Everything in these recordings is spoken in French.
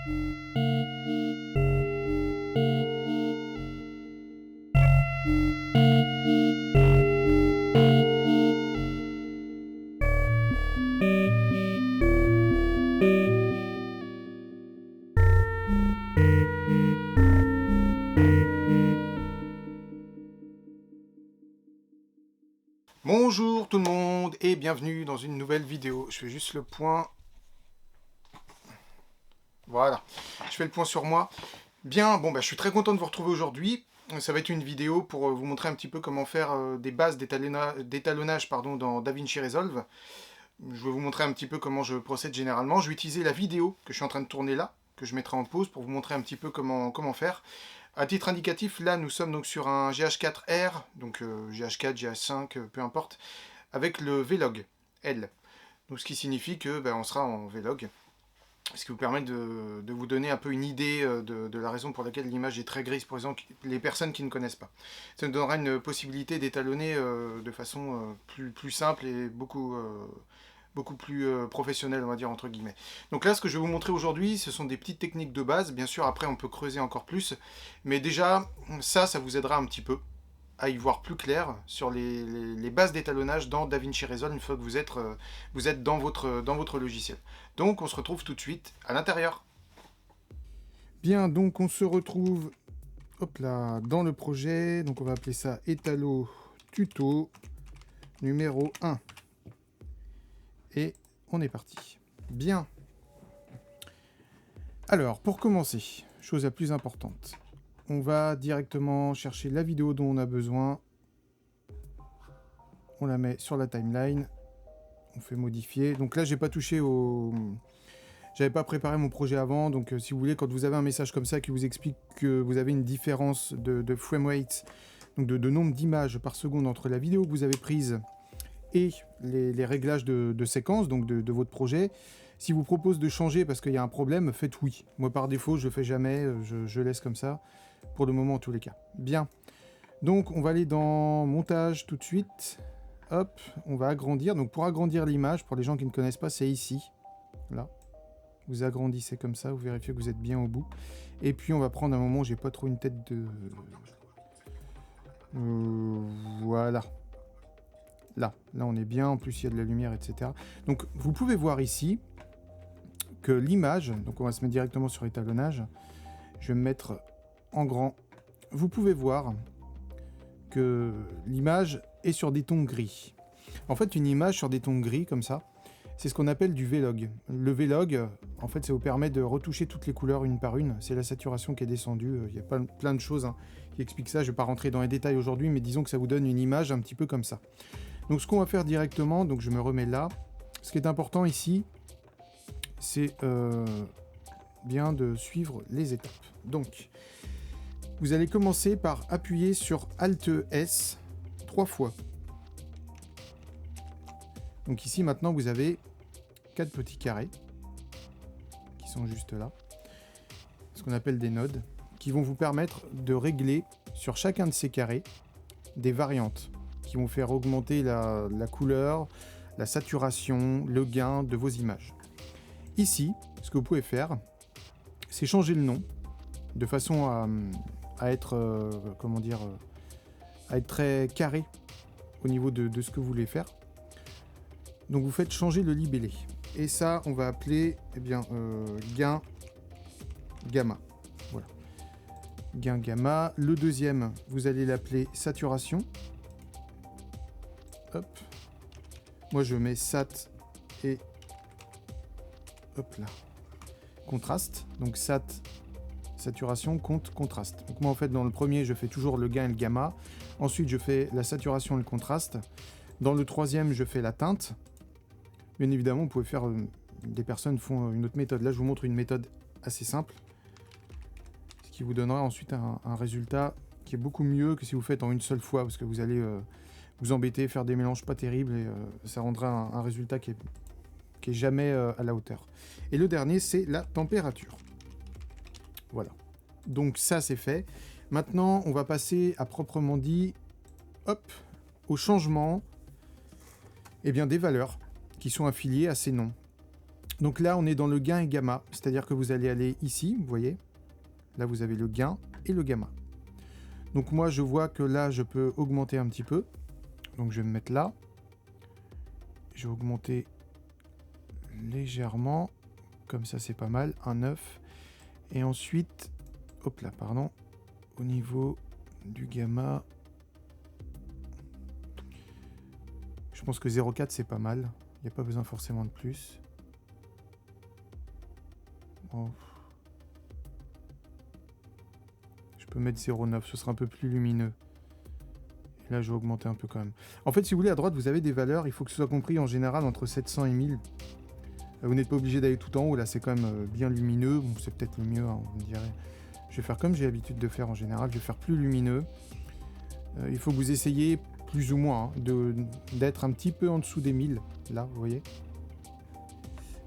Bonjour tout le monde et bienvenue dans une nouvelle vidéo. Je fais juste le point. Voilà, je fais le point sur moi. Bien, bon, je suis très content de vous retrouver aujourd'hui. Ça va être une vidéo pour vous montrer un petit peu comment faire des bases d'étalonnage dans DaVinci Resolve. Je vais vous montrer un petit peu comment je procède généralement. Je vais utiliser la vidéo que je suis en train de tourner là, que je mettrai en pause pour vous montrer un petit peu comment faire. À titre indicatif, là nous sommes donc sur un GH4R, donc GH4, GH5, peu importe, avec le Vlog L. Donc ce qui signifie que on sera en Vlog. Ce qui vous permet de vous donner un peu une idée de la raison pour laquelle l'image est très grise pour les personnes qui ne connaissent pas. Ça nous donnera une possibilité d'étalonner de façon plus simple et beaucoup plus professionnelle, on va dire, entre guillemets. Donc là, ce que je vais vous montrer aujourd'hui, ce sont des petites techniques de base. Bien sûr, après, on peut creuser encore plus. Mais déjà, ça vous aidera un petit peu à y voir plus clair sur les bases d'étalonnage dans DaVinci Resolve une fois que vous êtes dans votre logiciel. Donc on se retrouve tout de suite à l'intérieur. Bien, donc on se retrouve hop là, dans le projet. Donc on va appeler ça Étalo Tuto numéro 1. Et on est parti. Bien. Alors, pour commencer, chose la plus importante, on va directement chercher la vidéo dont on a besoin. On la met sur la timeline. On fait modifier. Donc là, j'ai pas touché au... J'avais pas préparé mon projet avant. Donc si vous voulez, quand vous avez un message comme ça qui vous explique que vous avez une différence de frame rate, donc de nombre d'images par seconde entre la vidéo que vous avez prise et les réglages de séquence, donc de votre projet, si vous propose de changer parce qu'il y a un problème, faites oui. Moi, par défaut, je fais jamais. Je laisse comme ça. Pour le moment, en tous les cas. Bien. Donc, on va aller dans montage tout de suite. Hop, on va agrandir. Donc, pour agrandir l'image, pour les gens qui ne connaissent pas, c'est ici. Là. Vous agrandissez comme ça, vous vérifiez que vous êtes bien au bout. Et puis, on va prendre un moment où j'ai pas trop une tête de... voilà. Là, on est bien. En plus, il y a de la lumière, etc. Donc, vous pouvez voir ici que l'image... Donc, on va se mettre directement sur étalonnage. Je vais me mettre en grand. Vous pouvez voir que l'image est sur des tons gris. En fait, une image sur des tons gris, comme ça, c'est ce qu'on appelle du Vlog. Le Vlog, en fait, ça vous permet de retoucher toutes les couleurs une par une. C'est la saturation qui est descendue. Il y a plein de choses qui expliquent ça. Je ne vais pas rentrer dans les détails aujourd'hui, mais disons que ça vous donne une image un petit peu comme ça. Donc, ce qu'on va faire directement, donc je me remets là. Ce qui est important ici, c'est bien de suivre les étapes. Donc, vous allez commencer par appuyer sur Alt-S 3 fois. Donc ici, maintenant, vous avez 4 petits carrés qui sont juste là. Ce qu'on appelle des nodes, qui vont vous permettre de régler sur chacun de ces carrés des variantes qui vont faire augmenter la couleur, la saturation, le gain de vos images. Ici, ce que vous pouvez faire, c'est changer le nom de façon à être, à être très carré au niveau de ce que vous voulez faire. Donc vous faites changer le libellé. Et ça, on va appeler gain gamma. Voilà. Gain gamma. Le deuxième, vous allez l'appeler saturation. Hop. Moi, je mets sat et hop là. Contraste. Donc sat, saturation, contraste. Donc moi, en fait, dans le premier, je fais toujours le gain et le gamma. Ensuite, je fais la saturation et le contraste. Dans le troisième, je fais la teinte. Bien évidemment, vous pouvez faire... des personnes font une autre méthode. Là, je vous montre une méthode assez simple. Ce qui vous donnera ensuite un résultat qui est beaucoup mieux que si vous faites en une seule fois. Parce que vous allez vous embêter, faire des mélanges pas terribles. Et ça rendra un résultat qui est jamais à la hauteur. Et le dernier, c'est la température. Voilà. Donc ça, c'est fait. Maintenant, on va passer à proprement dit... Hop, au changement des valeurs qui sont affiliées à ces noms. Donc là, on est dans le gain et gamma, c'est-à-dire que vous allez aller ici, vous voyez, là vous avez le gain et le gamma. Donc moi, je vois que là, je peux augmenter un petit peu. Donc je vais me mettre là. Je vais augmenter légèrement, comme ça c'est pas mal, un 9. Et ensuite, hop là, pardon, au niveau du gamma, je pense que 0,4 c'est pas mal. Il n'y a pas besoin forcément de plus. Oh. Je peux mettre 0,9, ce sera un peu plus lumineux. Et là, je vais augmenter un peu quand même. En fait, si vous voulez, à droite, vous avez des valeurs. Il faut que ce soit compris en général entre 700 et 1000. Vous n'êtes pas obligé d'aller tout en haut. Là, c'est quand même bien lumineux. Bon, c'est peut-être le mieux, hein, vous me direz. Je vais faire comme j'ai l'habitude de faire en général. Je vais faire plus lumineux. Il faut que vous essayiez plus ou moins d'être un petit peu en dessous des 1000. Là, vous voyez.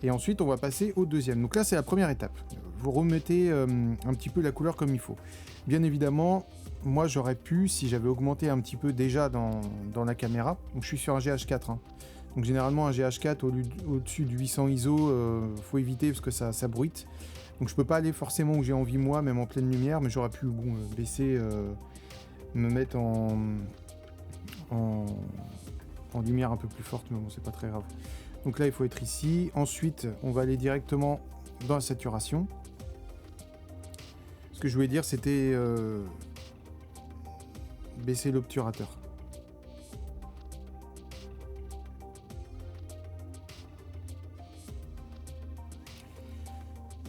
Et ensuite, on va passer au deuxième. Donc là, c'est la première étape. Vous remettez un petit peu la couleur comme il faut. Bien évidemment, moi, j'aurais pu, si j'avais augmenté un petit peu déjà dans la caméra. Donc, je suis sur un GH4. Hein. Donc, généralement, un GH4 au-dessus du 800 ISO, faut éviter parce que ça bruite. Donc, je peux pas aller forcément où j'ai envie, moi, même en pleine lumière. Mais j'aurais pu baisser, me mettre en lumière un peu plus forte. Mais bon, c'est pas très grave. Donc là, il faut être ici. Ensuite, on va aller directement dans la saturation. Ce que je voulais dire, c'était baisser l'obturateur.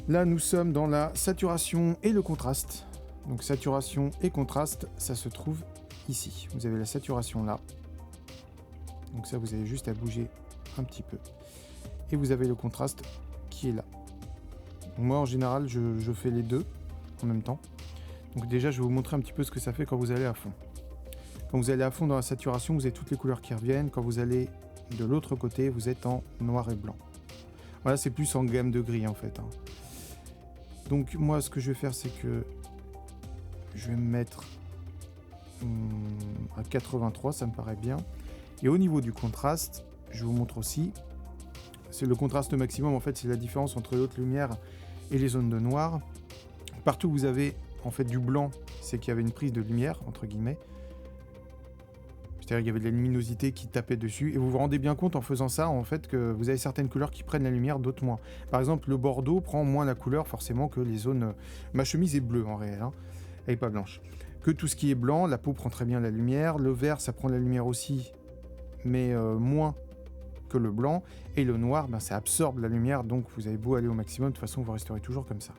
Là, nous sommes dans la saturation et le contraste. Donc saturation et contraste, ça se trouve ici. Vous avez la saturation là. Donc ça, vous avez juste à bouger un petit peu. Et vous avez le contraste qui est là. Moi, en général, je fais les deux en même temps. Donc déjà, je vais vous montrer un petit peu ce que ça fait quand vous allez à fond. Quand vous allez à fond dans la saturation, vous avez toutes les couleurs qui reviennent. Quand vous allez de l'autre côté, vous êtes en noir et blanc. Voilà, c'est plus en gamme de gris en fait. Hein. Donc moi, ce que je vais faire, c'est que je vais me mettre à 83, ça me paraît bien. Et au niveau du contraste, je vous montre aussi, c'est le contraste maximum, en fait, c'est la différence entre les hautes lumières et les zones de noir. Partout où vous avez en fait du blanc, c'est qu'il y avait une prise de lumière, entre guillemets. C'est-à-dire qu'il y avait de la luminosité qui tapait dessus. Et vous vous rendez bien compte en faisant ça, en fait, que vous avez certaines couleurs qui prennent la lumière, d'autres moins. Par exemple, le bordeaux prend moins la couleur, forcément, que les zones... Ma chemise est bleue, en réel, hein. Elle n'est pas blanche. Que tout ce qui est blanc, la peau prend très bien la lumière. Le vert, ça prend la lumière aussi, mais moins que le blanc. Et le noir, ben, ça absorbe la lumière, donc vous avez beau aller au maximum, de toute façon, vous resterez toujours comme ça.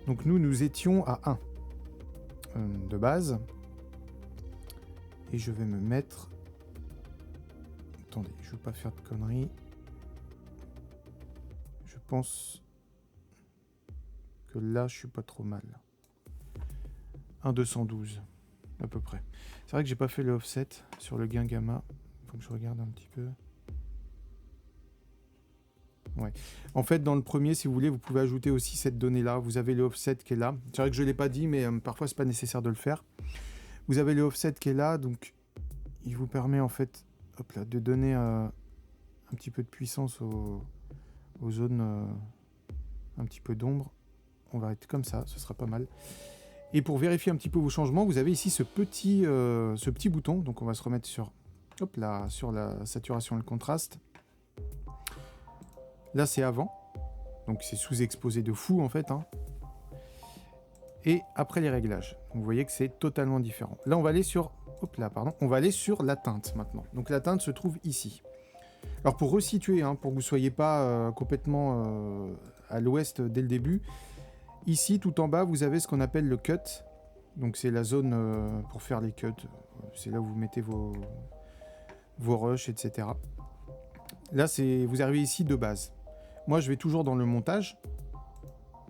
Donc nous étions à 1 de base. Et je vais me mettre... Attendez, je ne veux pas faire de conneries. Je pense que là, je suis pas trop mal. 1,212 à peu près. C'est vrai que j'ai pas fait le offset sur le gain gamma. Il faut que je regarde un petit peu. Ouais. En fait, dans le premier, si vous voulez, vous pouvez ajouter aussi cette donnée-là. Vous avez le offset qui est là. C'est vrai que je ne l'ai pas dit, mais parfois, c'est pas nécessaire de le faire. Vous avez le offset qui est là, donc il vous permet en fait hop là, de donner un petit peu de puissance aux zones, un petit peu d'ombre. On va être comme ça, ce sera pas mal. Et pour vérifier un petit peu vos changements, vous avez ici ce petit bouton. Donc on va se remettre sur, hop là, sur la saturation et le contraste. Là c'est avant, donc c'est sous-exposé de fou en fait. Hein. Et après les réglages, vous voyez que c'est totalement différent. Là on va aller sur, hop là, pardon, on va aller sur la teinte maintenant. Donc la teinte se trouve ici. Alors pour resituer, hein, pour que vous ne soyez pas complètement à l'ouest dès le début, ici tout en bas vous avez ce qu'on appelle le cut. Donc c'est la zone pour faire les cuts. C'est là où vous mettez vos rushs, etc. Là vous arrivez ici de base. Moi je vais toujours dans le montage.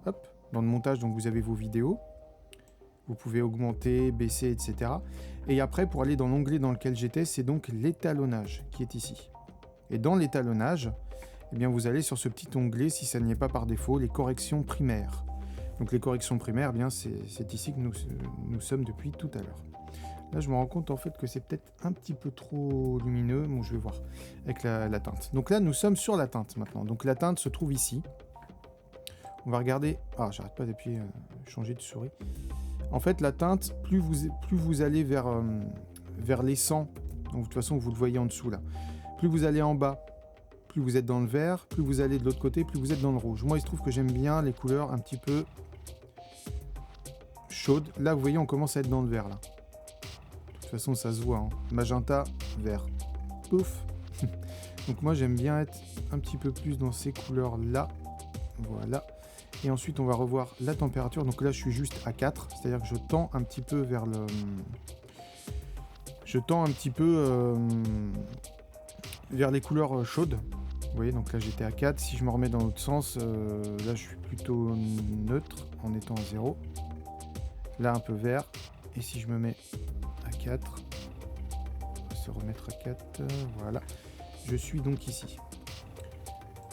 Hop, dans le montage, donc vous avez vos vidéos. Vous pouvez augmenter, baisser, etc. Et après, pour aller dans l'onglet dans lequel j'étais, c'est donc l'étalonnage qui est ici. Et dans l'étalonnage, eh bien, vous allez sur ce petit onglet, si ça n'y est pas par défaut, les corrections primaires. Donc les corrections primaires, eh bien, c'est ici que nous sommes depuis tout à l'heure. Là, je me rends compte en fait que c'est peut-être un petit peu trop lumineux. Bon, je vais voir avec la teinte. Donc là, nous sommes sur la teinte maintenant. Donc la teinte se trouve ici. On va regarder... Ah, j'arrête pas d'appuyer, changer de souris. En fait, la teinte, plus vous allez vers les 100, donc de toute façon, vous le voyez en dessous là. Plus vous allez en bas, plus vous êtes dans le vert. Plus vous allez de l'autre côté, plus vous êtes dans le rouge. Moi, il se trouve que j'aime bien les couleurs un petit peu chaudes. Là, vous voyez, on commence à être dans le vert là. De toute façon, ça se voit. Hein. Magenta, vert. Pouf. Donc moi, j'aime bien être un petit peu plus dans ces couleurs là. Voilà. Et ensuite, on va revoir la température. Donc là, je suis juste à 4. C'est-à-dire que je tends un petit peu vers le... Je tends un petit peu vers les couleurs chaudes. Vous voyez, donc là, j'étais à 4. Si je me remets dans l'autre sens, là, je suis plutôt neutre en étant à 0. Là, un peu vert. Et si je me mets à 4, on va se remettre à 4. Voilà. Je suis donc ici.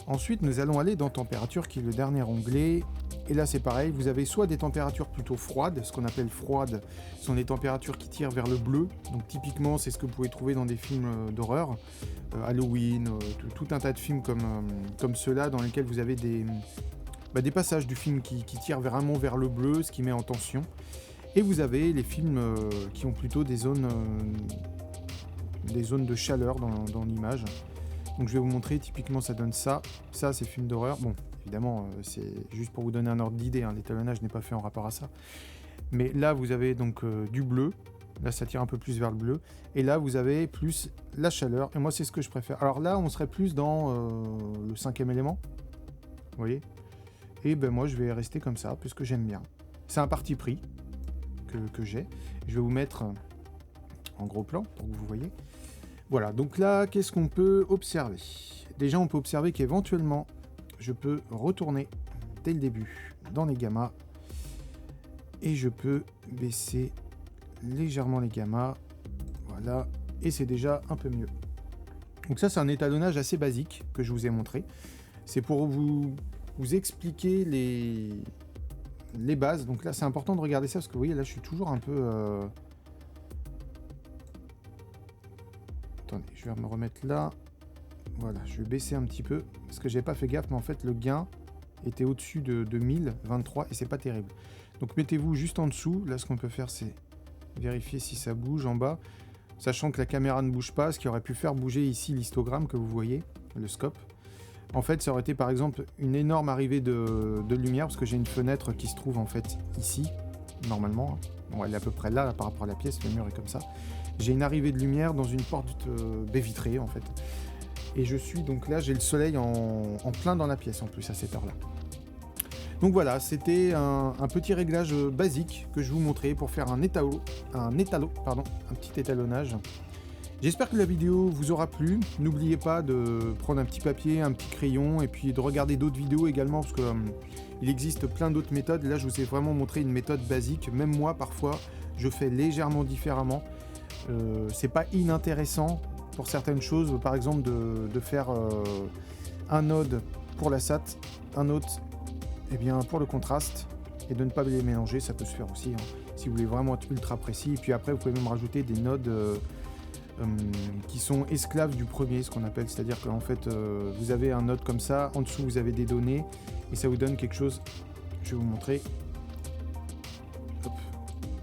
Ensuite, nous allons aller dans température, qui est le dernier onglet. Et là, c'est pareil, vous avez soit des températures plutôt froides, ce qu'on appelle froides, ce sont des températures qui tirent vers le bleu. Donc typiquement, c'est ce que vous pouvez trouver dans des films d'horreur, Halloween, tout un tas de films comme ceux-là, dans lesquels vous avez des passages du film qui tirent vraiment vers le bleu, ce qui met en tension. Et vous avez les films qui ont plutôt des zones de chaleur dans l'image. Donc je vais vous montrer, typiquement ça donne ça. Ça, c'est film d'horreur. Bon, évidemment, c'est juste pour vous donner un ordre d'idée, hein. L'étalonnage n'est pas fait en rapport à ça. Mais là, vous avez donc du bleu. Là, ça tire un peu plus vers le bleu. Et là, vous avez plus la chaleur. Et moi, c'est ce que je préfère. Alors là, on serait plus dans le 5e élément. Vous voyez ? Et ben moi, je vais rester comme ça, puisque j'aime bien. C'est un parti pris que j'ai. Je vais vous mettre en gros plan, pour que vous voyez. Voilà, donc là, qu'est-ce qu'on peut observer ? Déjà, on peut observer qu'éventuellement, je peux retourner dès le début dans les gammas et je peux baisser légèrement les gammas. Voilà, et c'est déjà un peu mieux. Donc ça, c'est un étalonnage assez basique que je vous ai montré. C'est pour vous expliquer les bases. Donc là, c'est important de regarder ça parce que vous voyez, là, je suis toujours un peu... Attendez, je vais me remettre là. Voilà, je vais baisser un petit peu parce que j'avais pas fait gaffe, mais en fait le gain était au-dessus de 1023 et c'est pas terrible. Donc mettez-vous juste en dessous. Là, ce qu'on peut faire, c'est vérifier si ça bouge en bas, sachant que la caméra ne bouge pas, ce qui aurait pu faire bouger ici l'histogramme que vous voyez, le scope. En fait, ça aurait été par exemple une énorme arrivée de lumière parce que j'ai une fenêtre qui se trouve en fait ici, normalement. Bon, elle est à peu près là par rapport à la pièce, le mur est comme ça. J'ai une arrivée de lumière dans une porte baie vitrée en fait. Et je suis donc là, j'ai le soleil en plein dans la pièce en plus à cette heure-là. Donc voilà, c'était un petit réglage basique que je vous montrais pour faire un petit étalonnage. J'espère que la vidéo vous aura plu. N'oubliez pas de prendre un petit papier, un petit crayon et puis de regarder d'autres vidéos également parce que il existe plein d'autres méthodes. Là, je vous ai vraiment montré une méthode basique. Même moi, parfois, je fais légèrement différemment. C'est pas inintéressant pour certaines choses, par exemple de faire un node pour la SAT, un autre pour le contraste, et de ne pas les mélanger, ça peut se faire aussi, hein, si vous voulez vraiment être ultra précis. Et puis après, vous pouvez même rajouter des nodes qui sont esclaves du premier, ce qu'on appelle, c'est-à-dire qu'en fait, vous avez un node comme ça, en dessous vous avez des données, et ça vous donne quelque chose, je vais vous montrer, hop,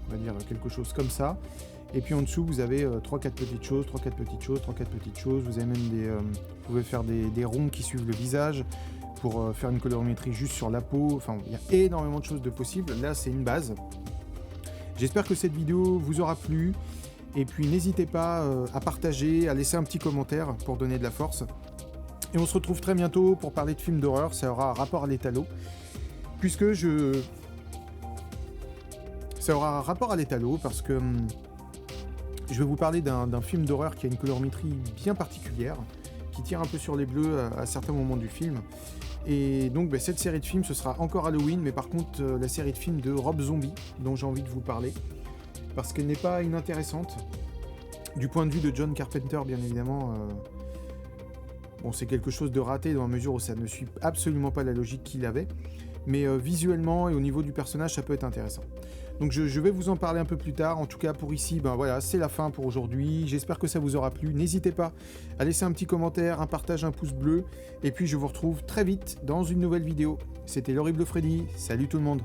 on va dire quelque chose comme ça. Et puis en dessous, vous avez 3-4 petites choses, 3-4 petites choses, 3-4 petites choses. Vous avez même vous pouvez faire des ronds qui suivent le visage pour faire une colorimétrie juste sur la peau. Enfin, il y a énormément de choses de possibles. Là, c'est une base. J'espère que cette vidéo vous aura plu. Et puis, n'hésitez pas à partager, à laisser un petit commentaire pour donner de la force. Et on se retrouve très bientôt pour parler de films d'horreur. Ça aura un rapport à l'étalo. Puisque ça aura un rapport à l'étalo parce que... je vais vous parler d'un film d'horreur qui a une colorimétrie bien particulière, qui tire un peu sur les bleus à certains moments du film. Et donc cette série de films, ce sera encore Halloween, mais par contre la série de films de Rob Zombie, dont j'ai envie de vous parler, parce qu'elle n'est pas inintéressante. Du point de vue de John Carpenter, bien évidemment, bon, c'est quelque chose de raté dans la mesure où ça ne suit absolument pas la logique qu'il avait. mais visuellement et au niveau du personnage, ça peut être intéressant. Donc je vais vous en parler un peu plus tard. En tout cas, pour ici, ben voilà, c'est la fin pour aujourd'hui. J'espère que ça vous aura plu. N'hésitez pas à laisser un petit commentaire, un partage, un pouce bleu. Et puis je vous retrouve très vite dans une nouvelle vidéo. C'était l'Horrible Freddy. Salut tout le monde.